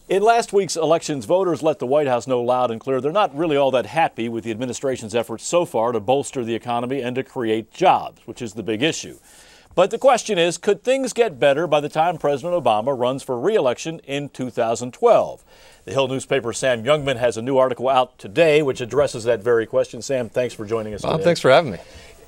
In last week's elections, voters let the White House know loud and clear they're not really all that happy with the administration's efforts so far to bolster the economy and to create jobs, which is the big issue. But the question is, could things get better by the time President Obama runs for re-election in 2012? The Hill newspaper Sam Youngman has a new article out today which addresses that very question. Sam, thanks for joining us Bob, today. thanks for having me.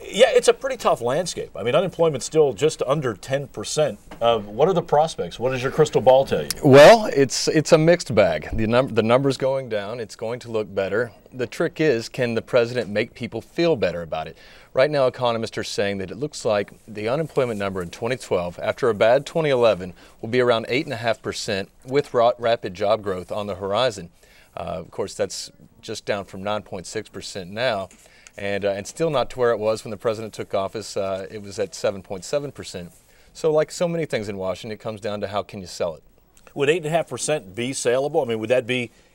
Yeah, it's a pretty tough landscape. I mean, unemployment's still just under 10%. What are the prospects? What does your crystal ball tell you? Well, it's a mixed bag. The number's going down. It's going to look better. The trick is, can the president make people feel better about it? Right now, economists are saying that it looks like the unemployment number in 2012, after a bad 2011, will be around 8.5% with rapid job growth on the horizon. Of course, that's just down from 9.6% now. And still not to where it was when the president took office. It was at 7.7%. So like so many things in Washington, it comes down to how can you sell it. Would 8.5% be saleable? I mean,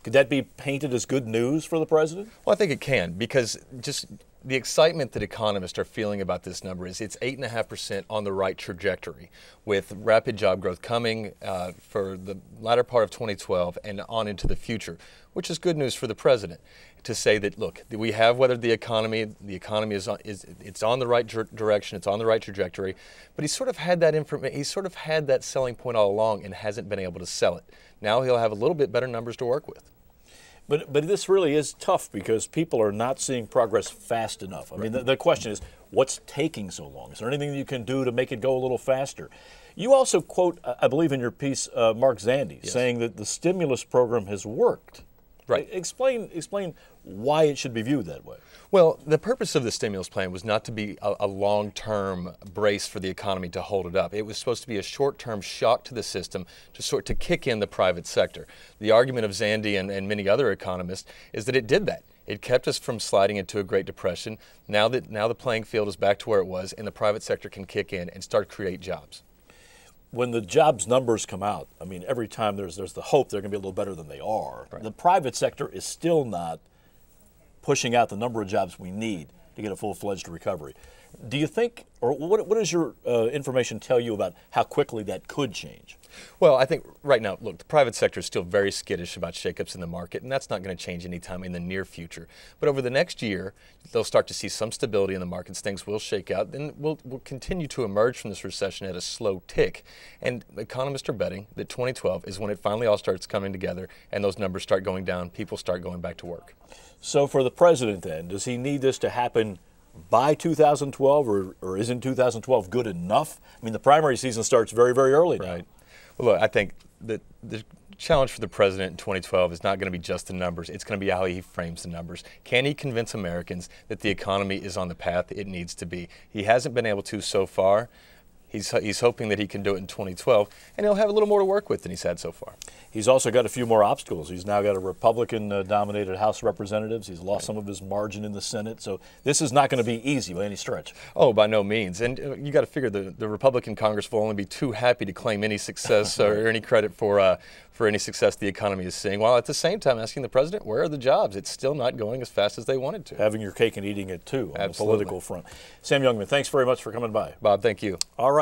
could that be painted as good news for the president? Well, I think it can, because just the excitement that economists are feeling about this number is it's 8.5% on the right trajectory, with rapid job growth coming for the latter part of 2012 and on into the future, which is good news for the president to say that, look, we have weathered the economy is on the right direction, it's on the right trajectory, but he sort of had that selling point all along and hasn't been able to sell it. Now he'll have a little bit better numbers to work with. But this really is tough because people are not seeing progress fast enough. I mean, the question is, what's taking so long? Is there anything you can do to make it go a little faster? You also quote, I believe in your piece, Mark Zandi, yes, saying that the stimulus program has worked. Right. Explain why it should be viewed that way. Well, the purpose of the stimulus plan was not to be a long-term brace for the economy to hold it up. It was supposed to be a short-term shock to the system to kick in the private sector. The argument of Zandi and many other economists is that it did that. It kept us from sliding into a Great Depression. Now the playing field is back to where it was, and the private sector can kick in and start to create jobs. When the jobs numbers come out, I mean, every time there's the hope they're going to be a little better than they are. Right. The private sector is still not pushing out the number of jobs we need to get a full-fledged recovery. Do you think, or what does your information tell you about how quickly that could change? Well, I think right now, look, the private sector is still very skittish about shakeups in the market, and that's not going to change anytime in the near future. But over the next year, they'll start to see some stability in the markets. Things will shake out, and we'll continue to emerge from this recession at a slow tick. And economists are betting that 2012 is when it finally all starts coming together, and those numbers start going down, people start going back to work. So for the president then, does he need this to happen by 2012, or isn't 2012 good enough? I mean, the primary season starts very, very early now. Right. Well, look, I think that the challenge for the president in 2012 is not going to be just the numbers. It's going to be how he frames the numbers. Can he convince Americans that the economy is on the path it needs to be? He hasn't been able to so far. He's hoping that he can do it in 2012, and he'll have a little more to work with than he's had so far. He's also got a few more obstacles. He's now got a Republican-dominated House of Representatives. He's lost some of his margin in the Senate. So this is not going to be easy by any stretch. Oh, by no means. And you got to figure the Republican Congress will only be too happy to claim any success or any credit for any success the economy is seeing, while at the same time asking the president, where are the jobs? It's still not going as fast as they wanted to. Having your cake and eating it, too, on Absolutely. the political front. Sam Youngman, thanks very much for coming by. Bob, thank you. All right.